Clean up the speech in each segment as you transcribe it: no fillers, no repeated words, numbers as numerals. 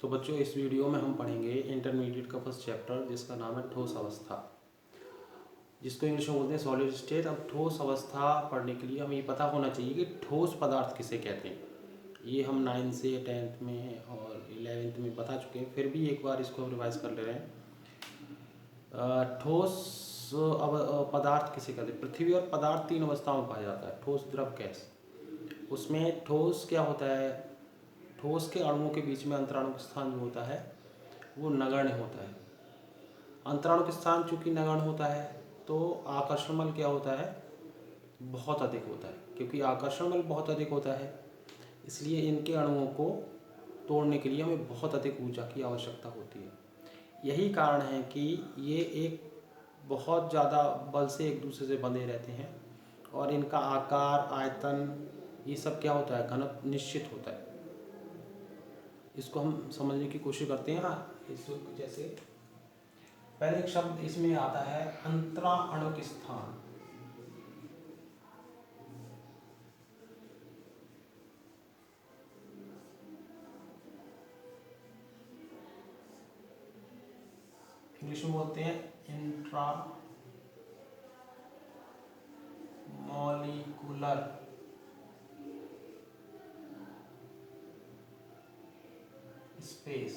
तो बच्चों, इस वीडियो में हम पढ़ेंगे इंटरमीडिएट का फर्स्ट चैप्टर जिसका नाम है ठोस अवस्था, जिसको इंग्लिश में बोलते हैं सॉलिड स्टेट। अब ठोस अवस्था पढ़ने के लिए हमें ये पता होना चाहिए कि ठोस पदार्थ किसे कहते हैं। ये हम 9 से 10th में और 11th में बता चुके हैं, फिर भी एक बार इसको हम रिवाइज कर ले रहे हैं। ठोस पदार्थ किसे कहते हैं। पृथ्वी और पदार्थ 3 अवस्थाओं में पाया जाता है, ठोस, द्रव, गैस। उसमें ठोस क्या होता है, ठोस के अणुओं के बीच में अंतराणु स्थान जो होता है वो नगण्य होता है। अंतराणु के स्थान चूंकि नगण्य होता है तो आकर्षण बल क्या होता है, बहुत अधिक होता है। क्योंकि आकर्षण बल बहुत अधिक होता है इसलिए इनके अणुओं को तोड़ने के लिए हमें बहुत अधिक ऊर्जा की आवश्यकता होती है। यही कारण है कि ये एक बहुत ज़्यादा बल से एक दूसरे से बंधे रहते हैं और इनका आकार, आयतन, ये सब क्या होता है, घनत्व निश्चित होता है। इसको हम समझने की कोशिश करते हैं। इसको जैसे पहले एक शब्द इसमें आता है अंतराणुक स्थान। इंग्लिश में बोलते हैं इंट्रा मॉलिक्यूलर स्पेस।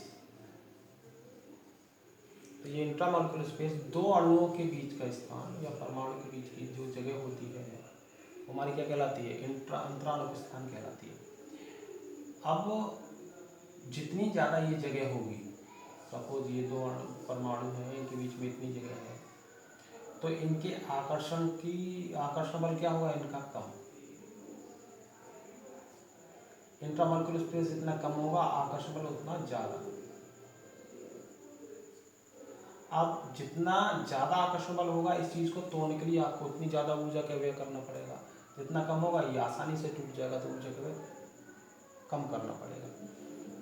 तो ये इंट्रामॉलिक्यूलर स्पेस दो अणुओं के बीच का स्थान या परमाणु के बीच की जो जगह होती है वो हमारी क्या कहलाती है, अंतराणुक स्थान कहलाती है। अब जितनी ज़्यादा ये जगह होगी, सपोज ये दो परमाणु हैं, इनके बीच में इतनी जगह है, तो इनके आकर्षण बल क्या होगा, इनका कम। इंट्रामॉलिक्यूलर स्पेस जितना कम होगा, आकर्षण बल उतना ज़्यादा। अब जितना ज़्यादा आकर्षण बल होगा, इस चीज़ को तोड़ने के लिए आपको उतनी ज़्यादा ऊर्जा का व्यय करना पड़ेगा। जितना कम होगा ये आसानी से टूट जाएगा, तो ऊर्जा का व्यय कम करना पड़ेगा।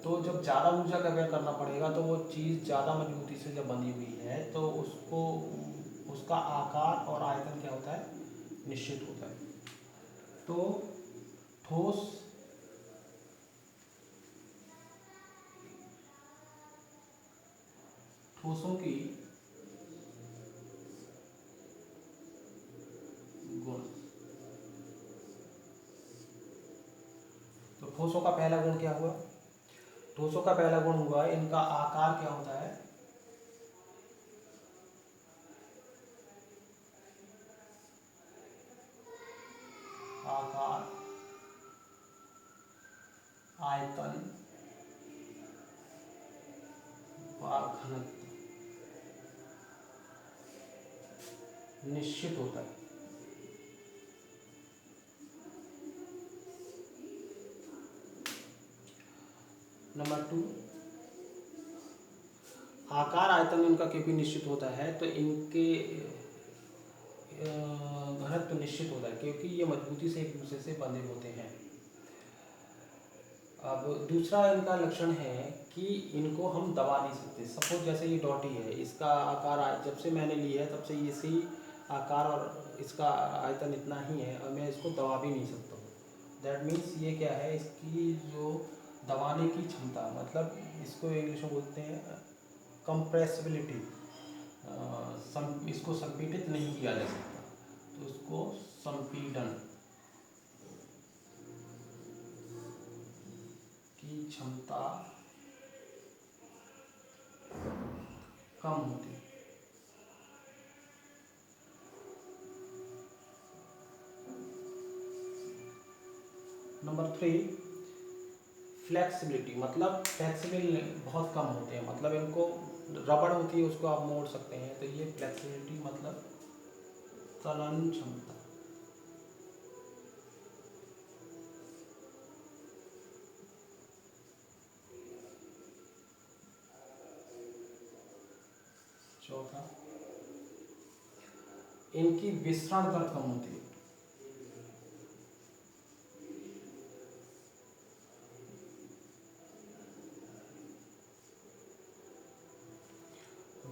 तो जब ज़्यादा ऊर्जा का व्यय करना पड़ेगा तो वो चीज़ ज़्यादा मजबूती से जब बंधी हुई है तो उसका आकार और आयतन क्या होता है, निश्चित होता है। तो ठोसों की गुण। तो ठोसों का पहला गुण क्या हुआ, ठोसों का पहला गुण हुआ इनका आकार क्या होता है, आकार, आयतन व घनत्व निश्चित होता है। नंबर 2, आकार, आयतन इनका क्योंकि निश्चित होता है तो इनके घनत्व निश्चित होता है, क्योंकि ये मजबूती से एक दूसरे से बंधे होते हैं। अब दूसरा इनका लक्षण है कि इनको हम दबा नहीं सकते। सपोज जैसे ये डॉटी है, इसका आकार जब से मैंने लिया है तब से इसी आकार और इसका आयतन इतना ही है और मैं इसको दबा भी नहीं सकता हूँ। दैट मीन्स ये क्या है, इसकी जो दबाने की क्षमता, मतलब इसको इंग्लिश में बोलते हैं कंप्रेसिबिलिटी, इसको संपीड़ित नहीं किया जा सकता, तो उसको संपीड़न की क्षमता कम होती है। नंबर 3, फ्लेक्सिबिलिटी, मतलब फ्लेक्सिबल बहुत कम होते हैं, मतलब इनको रबड़ होती है उसको आप मोड़ सकते हैं, तो ये फ्लेक्सिबिलिटी मतलब तनन क्षमता। चौथा, इनकी विसरण दर कम होती है।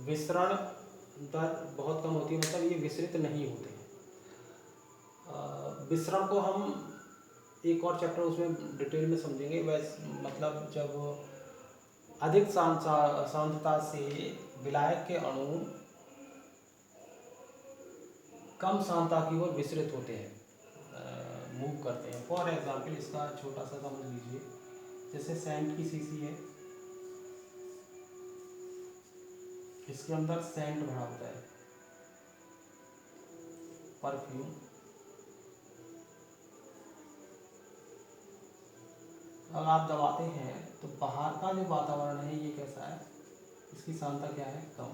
विसरण दर बहुत कम होती है, मतलब ये विसरित नहीं होते हैं। विसरण को हम एक और चैप्टर उसमें डिटेल में समझेंगे। वैसे मतलब जब अधिक सांद्रता से विलायक के अणु कम सांद्रता की ओर विसरित होते हैं, मूव करते हैं। फॉर एग्जाम्पल इसका छोटा सा समझ लीजिए, जैसे सेंट की शीशी है, इसके अंदर सेंट भरा होता है, परफ्यूम। अगर आप दबाते हैं तो बाहर का जो वातावरण है ये कैसा है, इसकी सांद्रता क्या है, कम।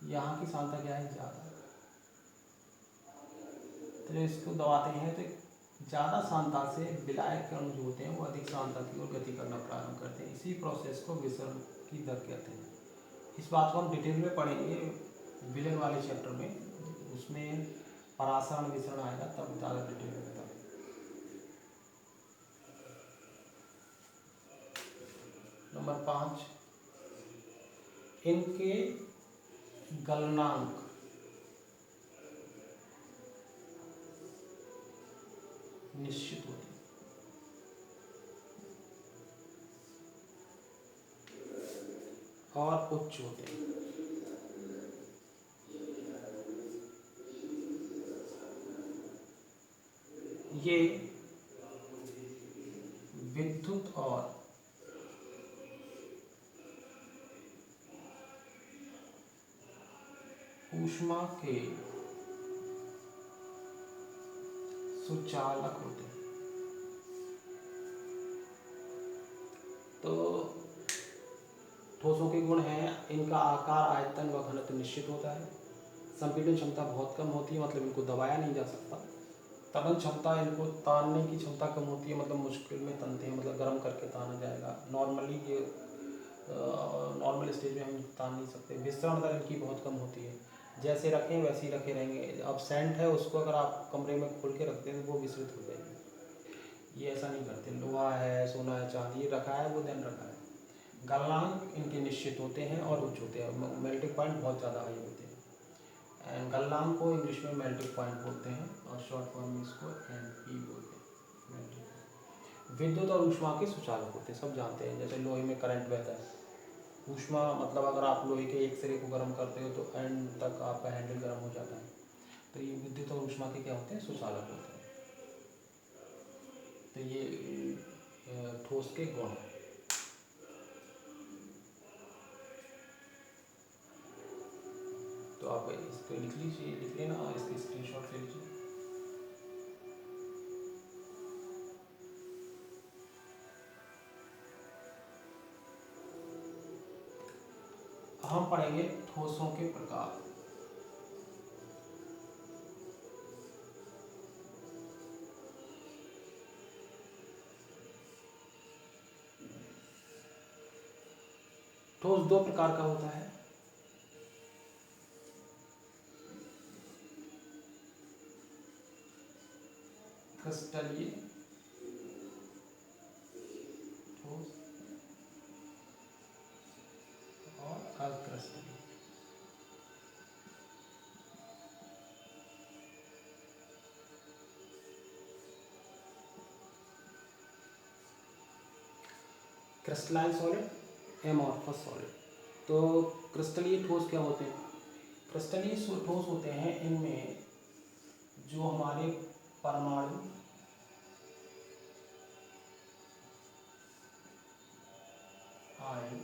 यहाँ की सांद्रता क्या है, ज़्यादा। तो जब इसको दबाते हैं तो ज़्यादा सांद्रता से विलायक के अणु जो होते हैं वो अधिक सांद्रता की ओर गति करना प्रारंभ करते हैं। इसी प्रोसेस को विसरण की दर कहते हैं। इस बात को हम डिटेल में पढ़ेंगे विलेन वाले चैप्टर में, उसमें परासरण विसरण आएगा तब ज़्यादा डिटेल में बताएंगे। नंबर 5, इनके गलनांक निश्चित होते हैं। और उच्च होते हैं। ये विद्युत और ऊष्मा के सुचालक होते हैं। तो ठोसों के गुण हैं, इनका आकार, आयतन व घनत्व निश्चित होता है। संपीड़न क्षमता बहुत कम होती है, मतलब इनको दबाया नहीं जा सकता। तनन क्षमता, इनको तानने की क्षमता कम होती है, मतलब मुश्किल में तनते हैं, मतलब गर्म करके ताना जाएगा। नॉर्मली ये नॉर्मल स्टेज में हम तान नहीं सकते। विसरण दर इनकी बहुत कम होती है, जैसे रखें वैसे ही रखे रहेंगे। अब सेंट है, उसको अगर आप कमरे में खोल के रखते हैं तो वो विसरित हो जाएगी। ये ऐसा नहीं करते। लोहा है, सोना है, चांदी रखा है, वो दिन रखा है। गलनांक इनके निश्चित होते हैं और उच्च होते हैं। मेल्टिंग पॉइंट बहुत ज़्यादा हाई होते हैं। एंड गलनांक को इंग्लिश में मेल्टिंग पॉइंट बोलते हैं और शॉर्ट फॉर्म में इसको MP बोलते हैं, मेल्टिंग पॉइंट। विद्युत और ऊष्मा के सुचालक होते हैं, सब जानते हैं। जैसे लोहे में करंट बहता है, ऊष्मा मतलब अगर आप लोहे के एक सिरे को गर्म करते हो तो एंड तक आपका हैंडल गर्म हो जाता है। तो ये विद्युत और ऊष्मा के क्या होते हैं, सुचालक होते हैं। तो ये ठोस के गुण हैं। तो आप इसको लिख लीजिए, लिख लेना, इसके स्क्रीनशॉट ले लीजिए। हम पढ़ेंगे ठोसों के प्रकार। ठोस दो प्रकार का होता है। क्रिस्टलीय ठोस और अक्रिस्टलीय। Crystalline solid, amorphous solid. तो क्रिस्टलीय ठोस क्या होते हैं? क्रिस्टलीय ठोस होते हैं, इनमें जो हमारे परमाणु आयन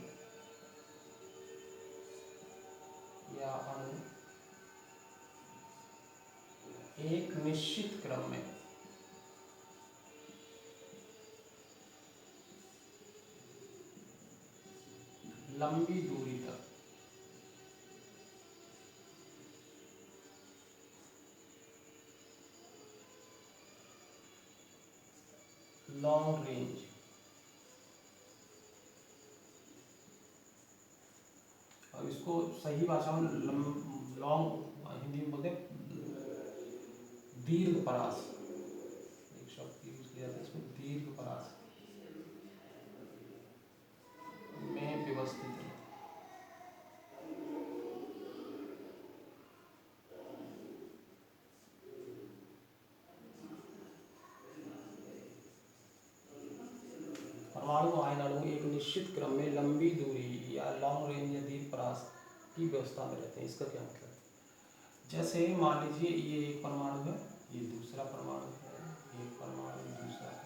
या अणु एक निश्चित क्रम में लंबी दूरी तक लॉन्ग रेंज और इसको सही भाषा में लॉन्ग, हिंदी में बोलते हैं दीर्घ परास। एक शब्द यूज किया जाता है इसको, दीर्घ परास में व्यवस्थित है। परमाणु परमाणु आयन अणु एक निश्चित क्रम में लंबी दूरी या लॉन्ग रेंज या दीर्घ परास की व्यवस्था में रहते हैं। इसका क्या मतलब है? जैसे मान लीजिए ये एक परमाणु है, ये दूसरा परमाणु है, एक परमाणु दूसरा परमाणु।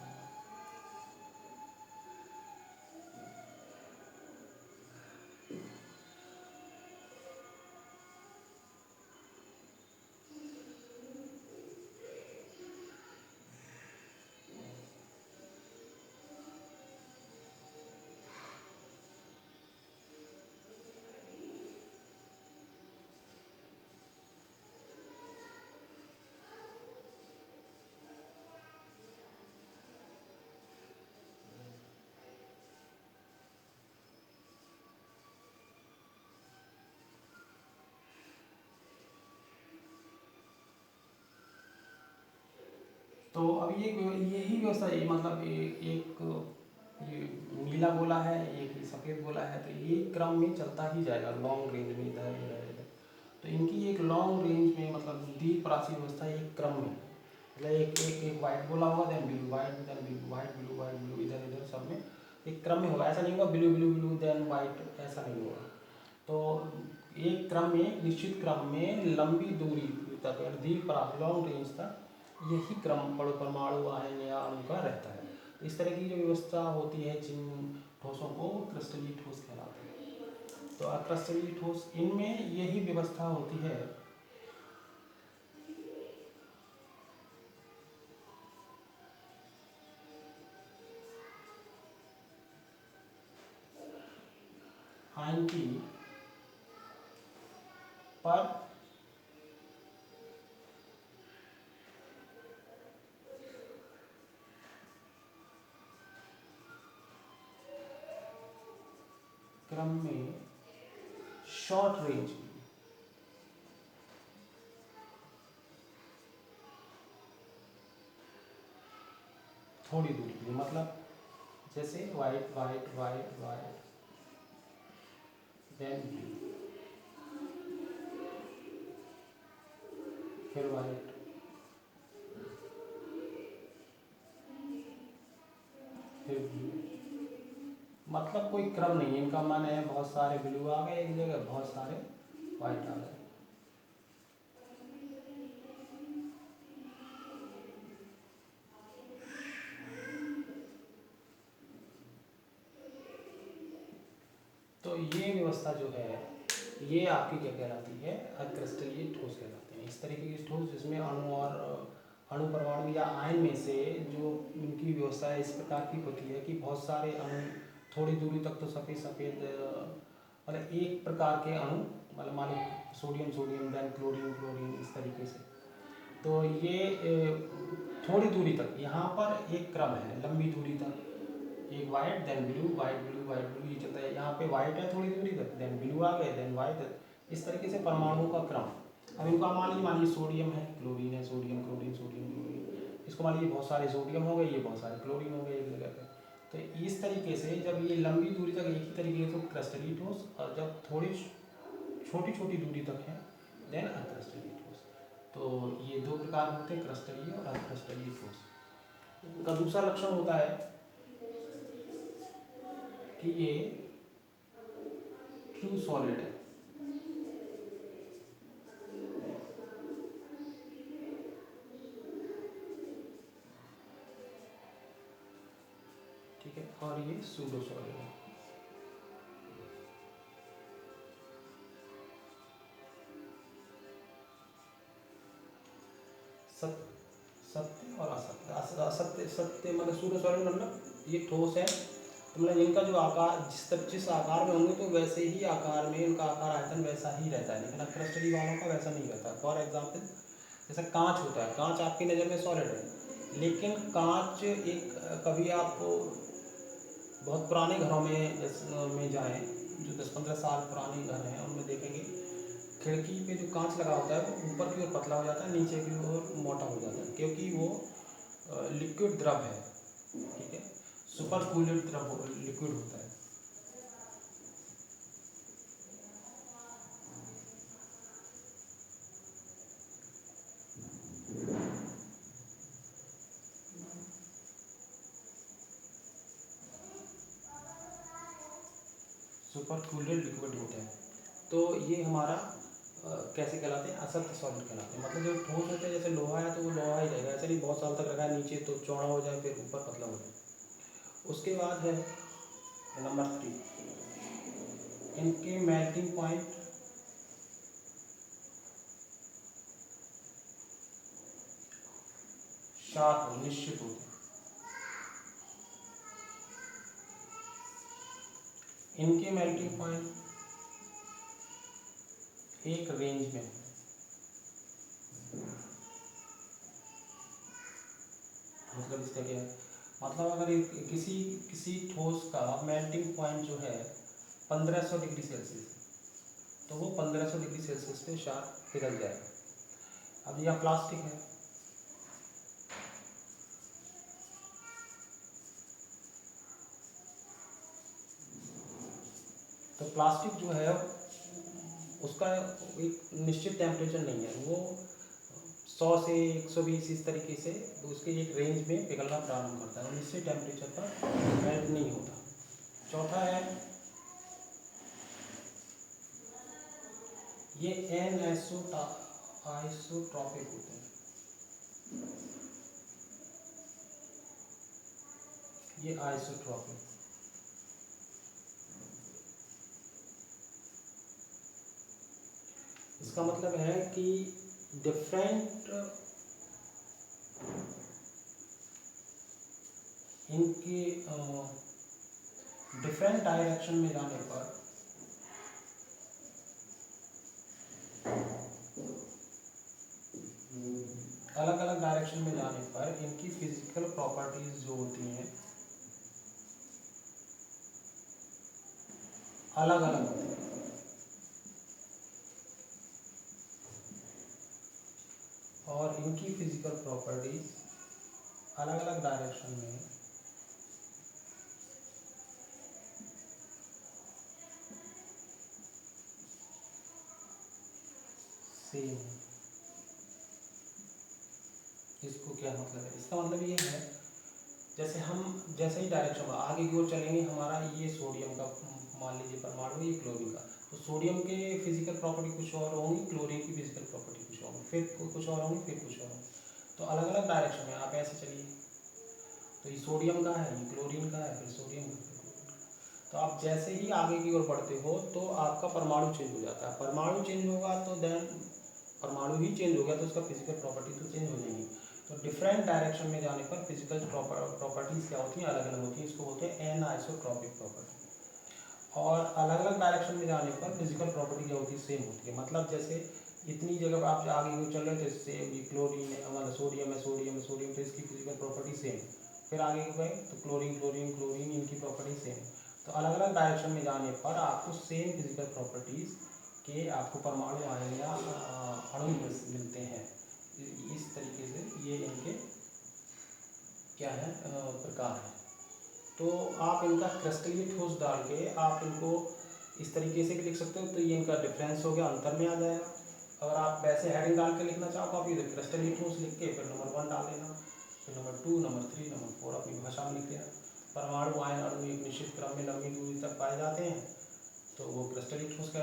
तो अब यही व्यवस्था है, मतलब एक ये नीला गोला है, एक सफ़ेद गोला है, तो ये क्रम में चलता ही जाएगा लॉन्ग रेंज में, इधर इधर इधर। तो इनकी एक लॉन्ग रेंज में मतलब दीर्घ परासी व्यवस्था एक क्रम में, मतलब एक एक एक वाइट गोला होगा, then blue white, then blue white, blue white, blue, इधर इधर सब में एक क्रम में होगा। ऐसा नहीं होगा blue blue blue then white, ऐसा नहीं होगा। तो एक क्रम में, निश्चित क्रम में लंबी दूरी तक, दीर्घ परास लॉन्ग रेंज तक यही क्रम परमाणु आयन या अणु का रहता है। इस तरह की जो व्यवस्था होती है जिन ठोसों को क्रिस्टलीय ठोस कहलाते हैं। तो क्रिस्टलीय ठोस, इनमें यही व्यवस्था होती है। आयन की पर क्रम में शॉर्ट रेंज, थोड़ी दूरी की, मतलब जैसे white white white white, then फिर वाइट, फिर ब्लू, मतलब कोई क्रम नहीं है इनका। मन है बहुत सारे ब्लू आ गए एक जगह, बहुत सारे वाइट आ गए। तो ये व्यवस्था जो है ये आपकी क्या कहलाती है? अक्रिस्टलीय ठोस कहलाते हैं। इस तरीके की ठोस जिसमें अणु और अणु परमाणु या आयन में से जो इनकी व्यवस्था इस प्रकार की होती है कि बहुत सारे अणु थोड़ी दूरी तक तो सफ़ेद सफ़ेद, मतलब एक प्रकार के अणु, मतलब मान लो sodium sodium, then chlorine chlorine, इस तरीके से। तो ये थोड़ी दूरी तक, यहाँ पर एक क्रम है लंबी दूरी तक, एक white then blue white blue white blue, ये चलता है। यहाँ पे वाइट है थोड़ी दूरी तक, देन ब्लू आ गए, देन वाइट, इस तरीके से परमाणुओं का क्रम। अब इनको आप मान लीजिए सोडियम है, क्लोरीन है, सोडियम क्लोरीन सोडियम क्लोरीन, इसको मान लीजिए बहुत सारे सोडियम हो गए, ये बहुत सारे क्लोरीन हो गए एक जगह पे। तो इस तरीके से जब ये लंबी दूरी तक एक ही तरीके से क्रिस्टलीय ठोस, और जब थोड़ी छोटी छोटी दूरी तक है देन अक्रिस्टलीय ठोस। तो ये दो प्रकार होते हैं, क्रिस्टलीय और अक्रिस्टलीय ठोस। इनका दूसरा लक्षण होता है कि ये ट्रू सॉलिड है। ठीक है, और ये सूडो सॉलिड है। सत्य और असत्य, असत्य सत्य मतलब सूडो सॉलिड मतलब ये ठोस है, तो मतलब इनका जो आकार जिस आकार में होंगे तो वैसे ही आकार में इनका आकार आयतन वैसा ही रहता है, लेकिन अक्रिस्टलीय वालों का वैसा नहीं रहता। फॉर एग्जाम्पल जैसे कांच होता है, कांच आपकी नज़र में सॉलिड है, लेकिन कांच एक, कभी आप बहुत पुराने घरों में जाएं, जो 10-15 साल पुराने घर हैं उनमें देखेंगे खिड़की पे जो कांच लगा होता है वो ऊपर की ओर पतला हो जाता है, नीचे की ओर मोटा हो जाता है, क्योंकि वो लिक्विड द्रव है। ठीक है, सुपर कूल्ड द्रव लिक्विड होता है। सुपर कूल्ड लिक्विड होते हैं। तो ये हमारा कैसे कहलाते हैं, असत्य सॉलिड कहलाते हैं। मतलब जो ठोस होते हैं, जैसे लोहा है तो वो लोहा ही रहेगा, ऐसे नहीं बहुत साल तक रखा है नीचे तो चौड़ा हो जाए फिर ऊपर पतला हो जाए। उसके बाद है नंबर 3, इनके मेल्टिंग पॉइंट शार्प निश्चित होते हैं। इनके मेल्टिंग पॉइंट एक रेंज में, मतलब इसका क्या है, मतलब अगर किसी किसी ठोस का मेल्टिंग पॉइंट जो है 1500 डिग्री सेल्सियस, तो वो 1500 डिग्री सेल्सियस पे शार्प पिघल जाएगा। अब यह प्लास्टिक है, तो प्लास्टिक जो है उसका एक निश्चित टेम्परेचर नहीं है, वो 100 से 120 इस तरीके से उसके एक रेंज में पिघलना प्रारंभ करता है, निश्चित टेम्परेचर पर मेल्ट नहीं होता। चौथा है ये आइसोट्रॉपिक होते हैं, ये आइसोट्रॉपिक, इसका मतलब है कि डिफरेंट इनके डिफरेंट डायरेक्शन में जाने पर अलग अलग डायरेक्शन में जाने पर इनकी फिजिकल प्रॉपर्टीज जो होती हैं अलग अलग होती हैं, और इनकी फिजिकल प्रॉपर्टीज अलग अलग डायरेक्शन में सेम। इसको क्या मतलब है, इसका मतलब ये है जैसे हम जैसे ही डायरेक्शन आगे की ओर चलेंगे, हमारा ये सोडियम का मान लीजिए परमाणु, ये क्लोरीन का, तो सोडियम के फिजिकल प्रॉपर्टी कुछ और होंगी, क्लोरीन की फिजिकल प्रॉपर्टी कुछ होंगी, फिर कुछ और होंगी, फिर कुछ और होंगी, तो अलग अलग डायरेक्शन में आप ऐसे चलिए, तो ये सोडियम का है, ये क्लोरीन का है, फिर सोडियम का, फिर क्लोरीन का। तो आप जैसे ही आगे की ओर बढ़ते हो तो आपका परमाणु चेंज हो जाता है, परमाणु चेंज होगा तो देन परमाणु ही चेंज हो गया तो उसका फिजिकल प्रॉपर्टी तो चेंज हो जाएगी। तो डिफरेंट डायरेक्शन में जाने पर फिजिकल प्रॉपर्टीज क्या होती हैं, अलग अलग होती हैं, इसको बोलते हैं एनआइसोट्रॉपिक प्रॉपर्टी। और अलग अलग डायरेक्शन में जाने पर फिजिकल प्रॉपर्टी क्या होती है, सेम होती है। मतलब जैसे इतनी जगह आप आगे क्यों चल रहे थे, इससे ये क्लोरीन है, मतलब सोडियम है, सोडियम है, सोडियम, तो इसकी फिजिकल प्रॉपर्टी सेम, फिर आगे गए तो क्लोरीन क्लोरीन क्लोरीन, इनकी प्रॉपर्टी सेम। तो अलग अलग डायरेक्शन में जाने पर आपको सेम फिजिकल प्रॉपर्टीज़ के आपको परमाणु आयन या अणु मिलते हैं। इस तरीके से ये इनके क्या है प्रकार हैं। तो आप इनका क्रिस्टलीय ठोस डाल के आप इनको इस तरीके से भी लिख सकते हो, तो ये इनका डिफरेंस हो गया, अंतर में आ जाएगा। अगर आप वैसे हेडिंग डाल के लिखना चाहो तो आप ये क्रिस्टलीय ठोस लिख के फिर नंबर 1 डाल देना, फिर नंबर 2, नंबर 3, नंबर 4 अपनी भाषा में लिख देना। परमाणु आयन अणु एक निश्चित क्रम में लंबी दूरी तक पाए जाते हैं, तो वो क्रिस्टलीय ठोस कहलाते हैं।